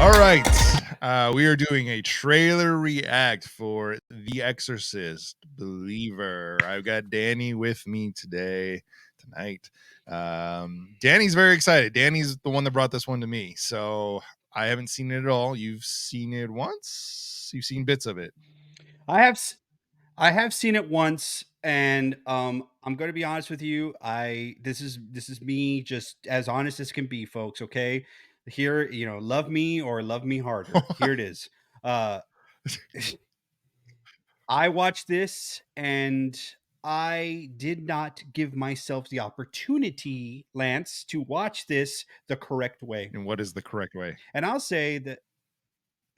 All right. We are doing a trailer react for The Exorcist Believer. I've got Danny with me tonight. Danny's very excited. Danny's the one that brought this one to me. So I haven't seen it at all. You've seen it once? You've seen bits of it. I have seen it once, and I'm going to be honest with you. This is me, just as honest as can be, folks. Okay, here, love me or love me harder. Here it is. Uh, I watched this, and I did not give myself the opportunity, Lance, to watch this the correct way. And what is the correct way? And I'll say that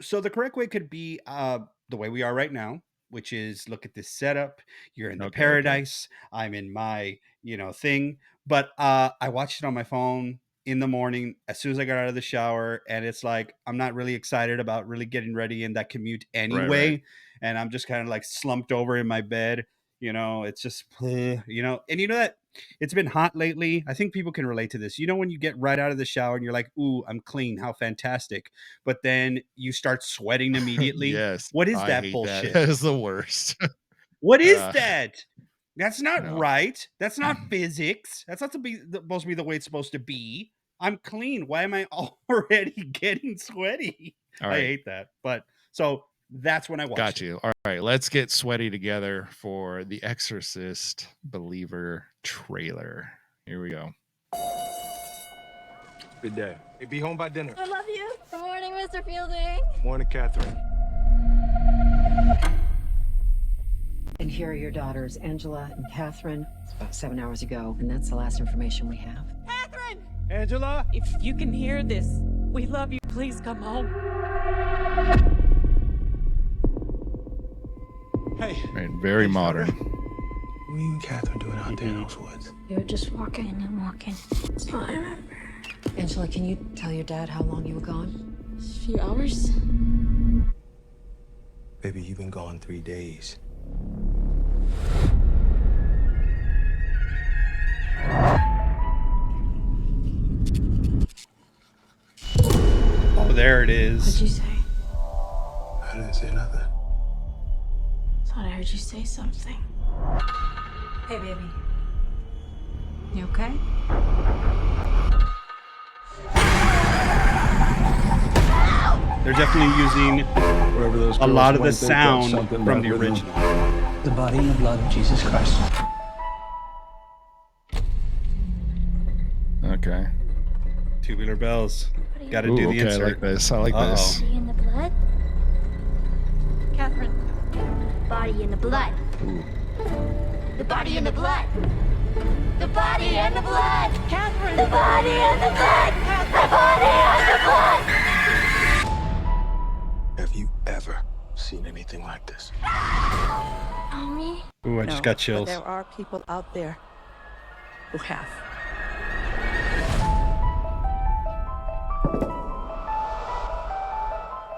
the correct way could be the way we are right now, which is look at this setup. You're in the Okay. paradise. I'm in my thing. But I watched it on my phone in the morning as soon as I got out of the shower, and it's like I'm not really excited about really getting ready in that commute anyway. Right. And I'm just kind of like slumped over in my bed. It's just and that it's been hot lately. I think people can relate to this. When you get right out of the shower and you're like, ooh, I'm clean, how fantastic. But then you start sweating immediately. Yes. What is I that hate bullshit? That is the worst. What is that? That's not No. right. That's not physics. That's not supposed to be the way it's supposed to be. I'm clean. Why am I already getting sweaty? All right. I hate that. But so that's when I watched Got you. All right, let's get sweaty together for the Exorcist Believer trailer. Here we go. Good day. Hey, be home by dinner. I love you. Good morning, Mr. Fielding. Morning, Catherine. And here are your daughters, Angela and Catherine. It's about 7 hours ago, and that's the last information we have. Catherine! Angela? If you can hear this, we love you. Please come home. Hey. Right, very modern. What are you and Catherine doing out there in those woods? You were just walking and walking. That's all I remember. Angela, can you tell your dad how long you were gone? A few hours. Baby, you've been gone 3 days. Oh, there it is. What'd you say? I didn't say nothing. Thought I heard you say something. Hey, baby. You okay? They're definitely using Wherever those a lot of the girls went, they brought sound something from back the with them. original. The body and the blood of Jesus Christ. Okay. Tubular bells. Got to Ooh, do the okay, I insert. like this. I like this. Body in the blood? Catherine. Body in the blood. Ooh. The body in the blood. The body and the blood. Catherine. The body and the blood. The body and the blood. Have you ever seen anything like this? Mommy? Ooh, I just got chills. But there are people out there who have.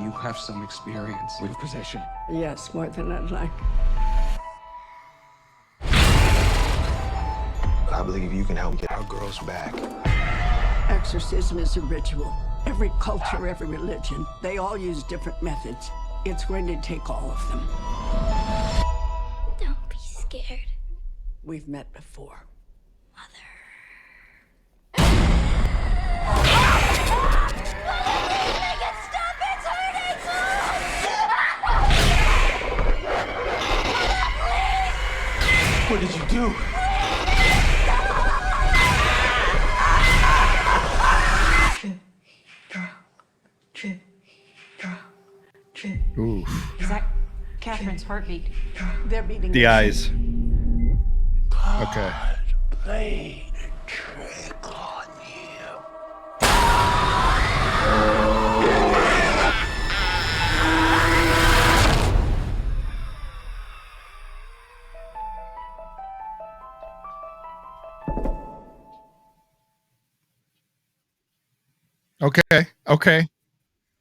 You have some experience with possession. Yes, more than I'd like. I believe you can help get our girls back. Exorcism is a ritual. Every culture, every religion, they all use different methods. It's going to take all of them. Don't be scared, We've met before. Mother. What did you do? Ooh. Is that Catherine's heartbeat? They're beating The eyes. Okay. Played a trick on you. Okay.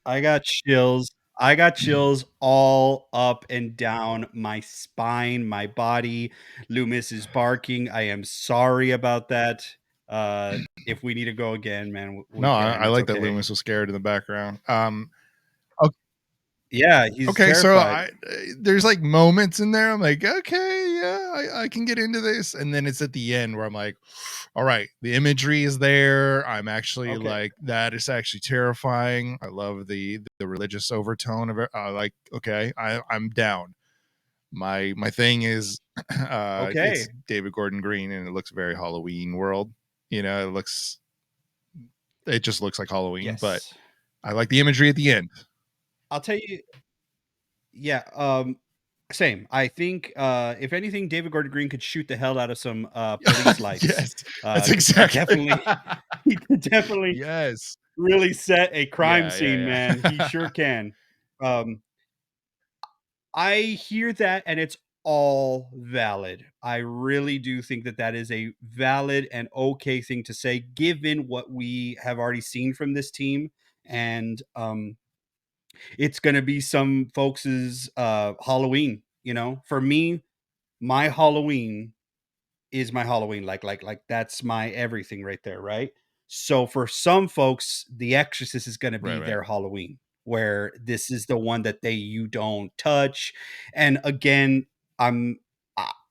I got chills. I got chills all up and down my spine, my body. Loomis is barking. I am sorry about that. If we need to go again, man, we No, can. I It's like that okay. Loomis was scared in the background. Yeah, he's Okay, so terrified. there's like moments in there. I'm like, okay, yeah, I can get into this, and then it's at the end where I'm like, all right, the imagery is there. I'm actually Okay. like, that is actually terrifying. I love the religious overtone of it. Like, okay, I'm down. My thing is, it's Okay. David Gordon Green, and it looks very Halloween world. You know, it just looks like Halloween, but Yes. I like the imagery at the end. I'll tell you. Yeah. Same. I think if anything, David Gordon Green could shoot the hell out of some police lights. Yes, that's He could exactly. definitely he could definitely Yes. really set a crime Yeah, scene, man. He yeah. sure can. Um, I hear that, and it's all valid. I really do think that that is a valid and okay thing to say, given what we have already seen from this team. And it's going to be some folks' Halloween. You know, for me, my Halloween is my Halloween. Like that's my everything right there, right? So for some folks, The Exorcist is going to Right, be right. their Halloween, where this is the one that you don't touch. And again, I'm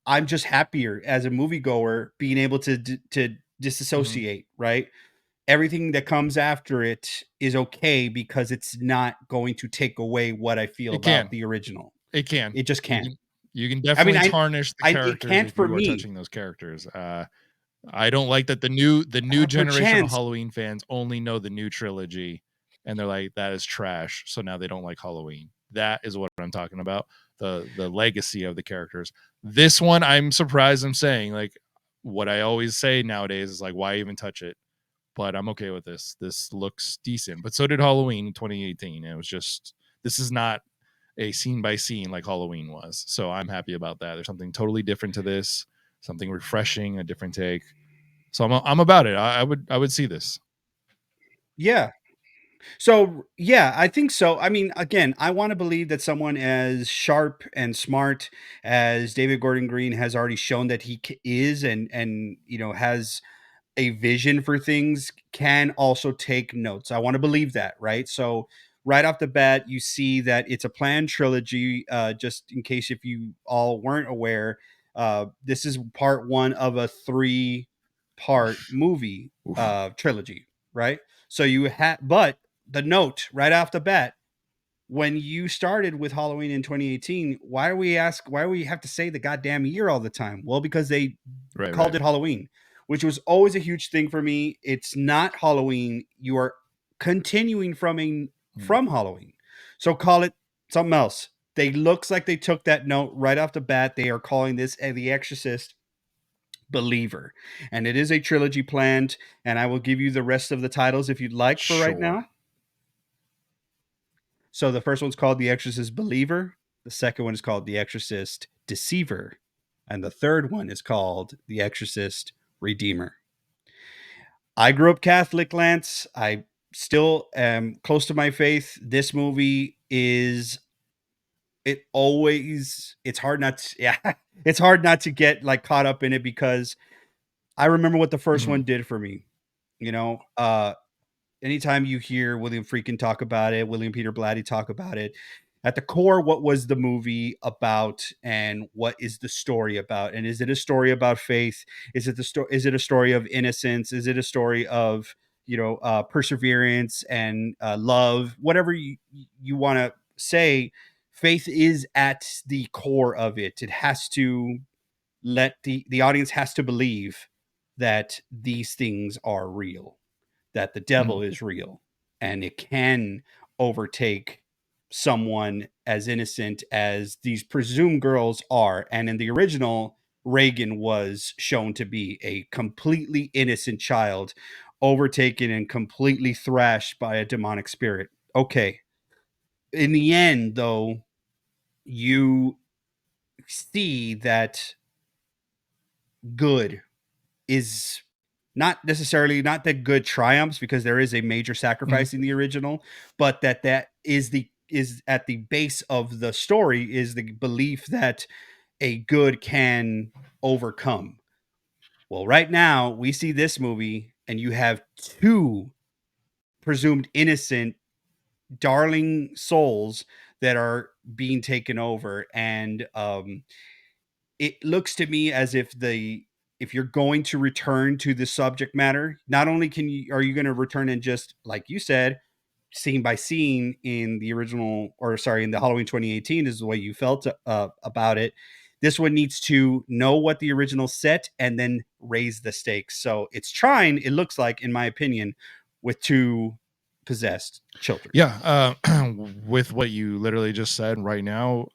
I'm just happier as a moviegoer being able to Mhm. disassociate, right? Everything that comes after it is okay because it's not going to take away what I feel It about can. the original. It can. It just You can't. can you can I mean, definitely tarnish the it characters can't if for you are me. touching those characters. I don't like that the new generation of Perchance, Halloween fans only know the new trilogy, and they're like, that is trash. So now they don't like Halloween. That is what I'm talking about. The legacy of the characters. This one, I'm surprised I'm saying, like, what I always say nowadays is like, why even touch it? But I'm okay with this. This looks decent. But so did Halloween in 2018. It was just, this is not a scene by scene like Halloween was. So I'm happy about that. There's something totally different to this, something refreshing, a different take. So I'm about it. I would see this. yeah. So, yeah, I think so. I mean, again, I want to believe that someone as sharp and smart as David Gordon Green has already shown that is, and has a vision for things, can also take notes. I want to believe that, right? So right off the bat, you see that it's a planned trilogy. Just in case if you all weren't aware, this is part one of a three-part movie Oof. trilogy, right? So you have, but the note right off the bat, when you started with Halloween in 2018, why do we have to say the goddamn year all the time? Well, because they Right, called right. it Halloween, which was always a huge thing for me. It's not Halloween. You are continuing Mm. from Halloween. So call it something else. They looks like they took that note right off the bat. They are calling this The Exorcist Believer. And it is a trilogy planned, and I will give you the rest of the titles if you'd like for right Sure. now. So the first one's called The Exorcist Believer. The second one is called The Exorcist Deceiver. And the third one is called The Exorcist Redeemer. I grew up Catholic, Lance. I still am close to my faith. This movie is it's hard not to, yeah, it's hard not to get like caught up in it because I remember what the first Mhm. one did for me. You know, anytime you hear William Freakin talk about it, William Peter Blatty talk about it, at the core, what was the movie about, and what is the story about? And is it a story about faith? Is it the story? Is it a story of innocence? Is it a story of perseverance and love? Whatever you want to say, faith is at the core of it. It has to let the audience has to believe that these things are real, that the devil Mhm. is real, and it can overtake someone as innocent as these presumed girls are. And in the original, Reagan was shown to be a completely innocent child, overtaken and completely thrashed by a demonic spirit. Okay. In the end, though, you see that good is not that good triumphs, because there is a major Mhm. sacrifice in the original, but that is at the base of the story, is the belief that a good can overcome. Well, right now we see this movie, and you have two presumed innocent, darling souls that are being taken over, and it looks to me as if you're going to return to the subject matter, not only are you going to return and just like you said, scene by scene in the original, or sorry, in the Halloween 2018 is the way you felt about it. This one needs to know what the original set and then raise the stakes. So it's trying, it looks like, in my opinion, with two possessed children. Yeah, with what you literally just said right now,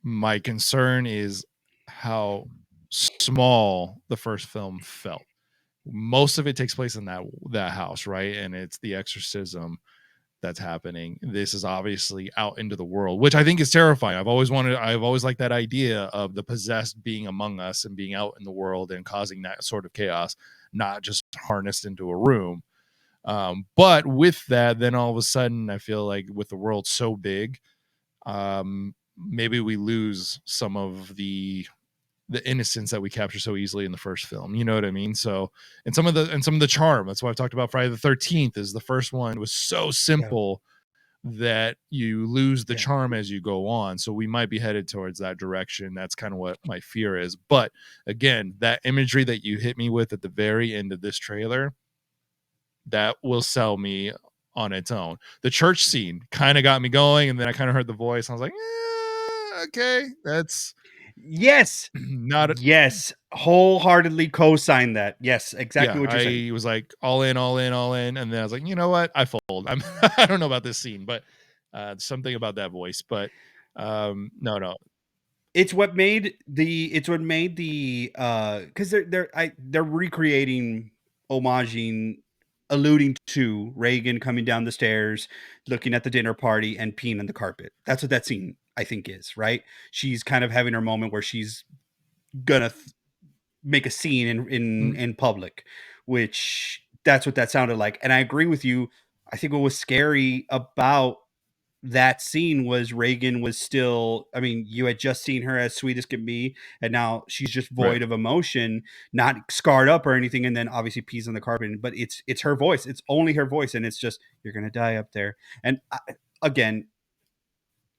my concern is how small the first film felt. Most of it takes place in that house, right? And it's the exorcism that's happening. This is obviously out into the world, which I think is terrifying. I've always liked that idea of the possessed being among us and being out in the world and causing that sort of chaos, not just harnessed into a room. But with that, then all of a sudden, I feel like with the world so big, maybe we lose some of the innocence that we capture so easily in the first film. You know what I mean? So, and some of the charm. That's why I've talked about Friday the 13th. Is the first one was so simple that you lose the charm as you go on. So we might be headed towards that direction. That's kind of what my fear is. But again, that imagery that you hit me with at the very end of this trailer, that will sell me on its own. The church scene kind of got me going, and then I kind of heard the voice. And I was like, okay, that's Yes. not Yes. Wholeheartedly co-sign that. Yes, yeah. exactly what you're saying. I was like all in, all in, all in, and then I was like, you know what? I fold. I don't know about this scene, but something about that voice. But no. It's what made the because they're recreating, homaging, alluding to Reagan coming down the stairs, looking at the dinner party and peeing on the carpet. That's what that scene I think is, right? She's kind of having her moment where she's gonna make a scene in public, which that's what that sounded like. And I agree with you. I think what was scary about that scene was Reagan was still, I mean, you had just seen her as sweet as can be, and now she's just void Right. of emotion, not scarred up or anything, and then obviously pees on the carpet. But it's her voice. It's only her voice, and it's just, you're gonna die up there. And again,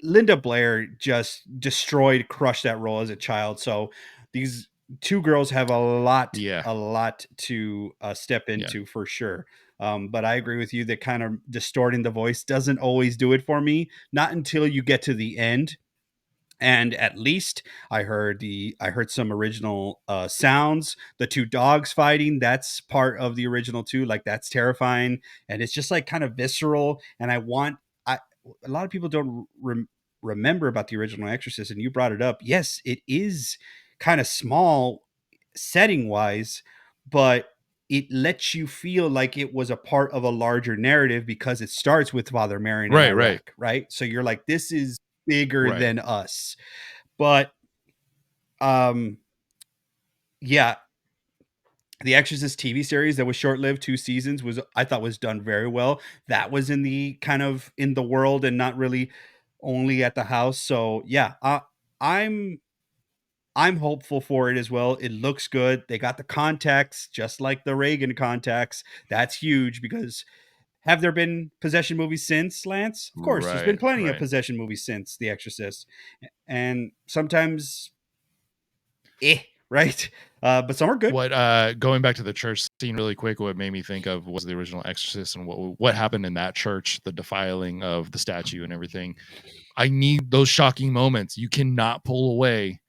Linda Blair just destroyed, crushed that role as a child. So these two girls have Yeah. a lot to step into for sure. But I agree with you that kind of distorting the voice doesn't always do it for me. Not until you get to the end. And at least I heard some original sounds. The two dogs fighting, that's part of the original too. Like, that's terrifying, and it's just like kind of visceral. And I a lot of people don't remember about the original Exorcist, and you brought it up. Yes, it is kind of small setting wise, but it lets you feel like it was a part of a larger narrative because it starts with Father Marion in Right. Iraq, right? So you're like, this is bigger Right. than us. But um yeah, the Exorcist TV series that was short-lived, 2 seasons, was, I thought, was done very well. That was in the kind of in the world and not really only at the house. So yeah, I'm I'm hopeful for it as well. It looks good. They got the contacts, just like the Reagan contacts. That's huge because have there been possession movies since, Lance? Of course, there's been plenty of Right. possession movies since The Exorcist. And sometimes right? But some are good. What going back to the church scene really quick, what made me think of was the original Exorcist and what happened in that church, the defiling of the statue and everything. I need those shocking moments. You cannot pull away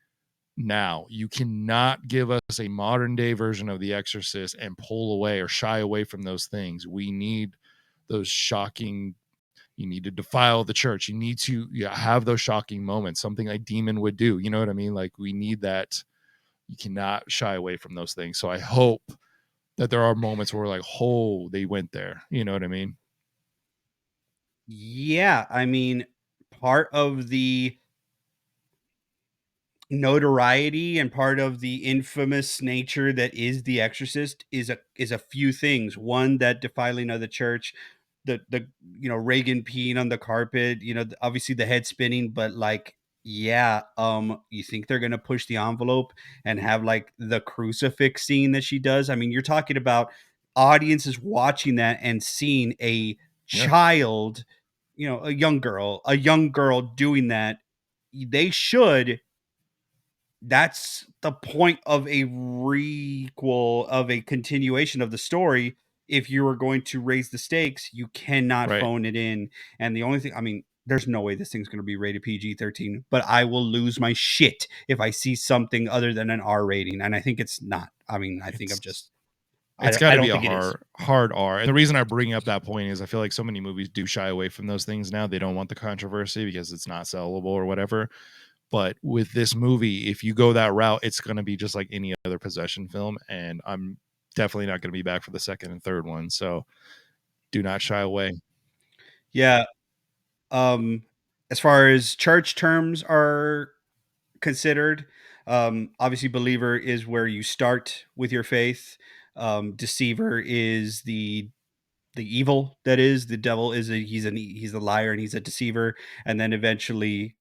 now. You cannot give us a modern day version of the Exorcist and pull away or shy away from those things. We need those shocking. You need to defile the church. You need to have those shocking moments, something a demon would do. You know what I mean? Like, we need that. You cannot shy away from those things. So I hope that there are moments where we're like, oh, they went there. You know what I mean? Yeah, I mean, part of the notoriety and part of the infamous nature that is The Exorcist is a few things. One, that defiling of the church, the Reagan peeing on the carpet, obviously the head spinning, but like Yeah, you think they're gonna push the envelope and have like the crucifix scene that she does? I mean, you're talking about audiences watching that and seeing a Yeah. child, a young girl doing that. They should That's the point of a requel, of a continuation of the story. If you are going to raise the stakes, you cannot Right. phone it in. And the only thing, I mean, there's no way this thing's going to be rated PG-13, but I will lose my shit if I see something other than an R rating. And I think it's not. I mean, I think I'm It's just, it's got I to be don't a think it is. hard R. And the reason I bring up that point is I feel like so many movies do shy away from those things now. They don't want the controversy because it's not sellable or whatever. But with this movie, if you go that route, it's going to be just like any other possession film, and I'm definitely not going to be back for the second and third one. So do not shy away. Yeah. Um, as far as church terms are considered, obviously believer is where you start with your faith. Deceiver is the evil, that is the devil, is he's a liar and he's a deceiver, and then eventually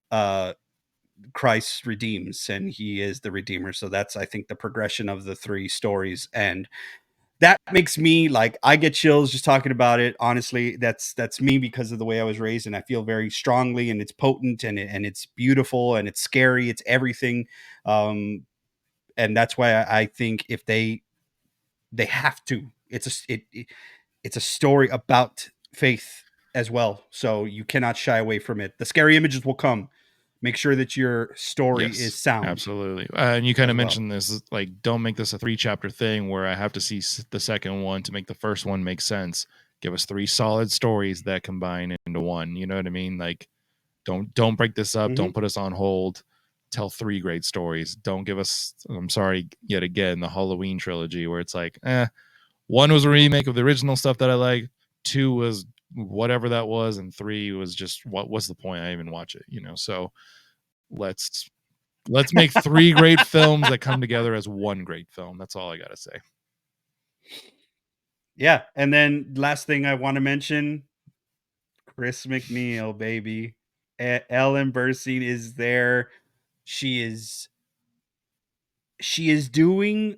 Christ redeems and he is the redeemer. So that's, I think, the progression of the three stories. And that makes me, like, I get chills just talking about it. Honestly, that's me because of the way I was raised, and I feel very strongly, and it's potent, and it's beautiful, and it's scary, it's everything. Um and that's why I think if they have to, it's a story about faith as well, so you cannot shy away from it. The scary images will come. Make sure that your story is Yes, sound absolutely. And you kind as of well. mentioned this, like, don't make this a 3-chapter thing where I have to see the second one to make the first one make sense. Give us 3 solid stories that combine into one. You know what I mean? Like, don't break this up. Hmm. Don't put us on hold. Tell 3 great stories. Don't give us, I'm sorry, yet again, the Halloween trilogy where it's like, 1 was a remake of the original stuff that I like. 2 was whatever that was, and 3 was just, what was the point? I even watch it, you know? So let's make 3 great films that come together as one great film. That's all I gotta say. Yeah, and then last thing I want to mention, Chris McNeil, baby. Ellen Burstyn is there. She is she is doing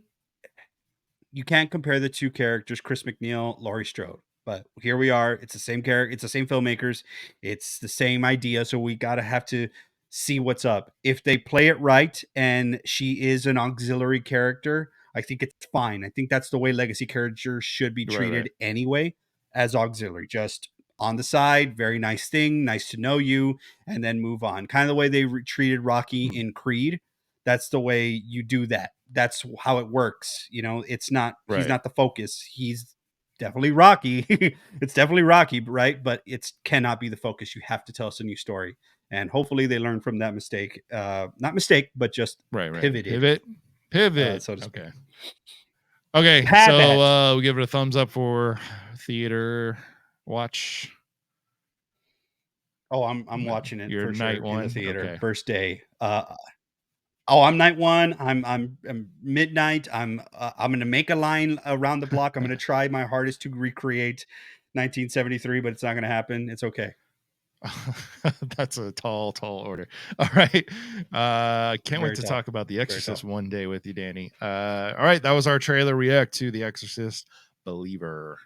You can't compare the two characters, Chris McNeil, Laurie Strode. But here we are. It's the same character. It's the same filmmakers. It's the same idea. So we gotta have to see what's up. If they play it right and she is an auxiliary character, I think it's fine. I think that's the way legacy characters should be Right, right. treated anyway, as auxiliary. Just on the side, very nice thing, nice to know you, and then move on. Kind of the way they treated Rocky in Creed. That's the way you do that. That's how it works. It's not, he's Right. not the focus. He's definitely Rocky. It's definitely Rocky, right? But it cannot be the focus. You have to tell us a new story. And hopefully they learn from that mistake. Not mistake, but just Right, right. pivoted, Pivot. so to speak. Okay. Okay, so Pivot. we give it a thumbs up for theater watch. Oh, I'm watching it Your for night sure in the one. theater. Okay. First day. I'm night one. I'm midnight. I'm gonna make a line around the block. I'm gonna try my hardest to recreate 1973, but it's not gonna happen. It's okay. That's a tall order. All right. Can't wait Very to tall. talk about The Very Exorcist tall. one day with you, Danny. All right, that was our trailer react to The Exorcist Believer.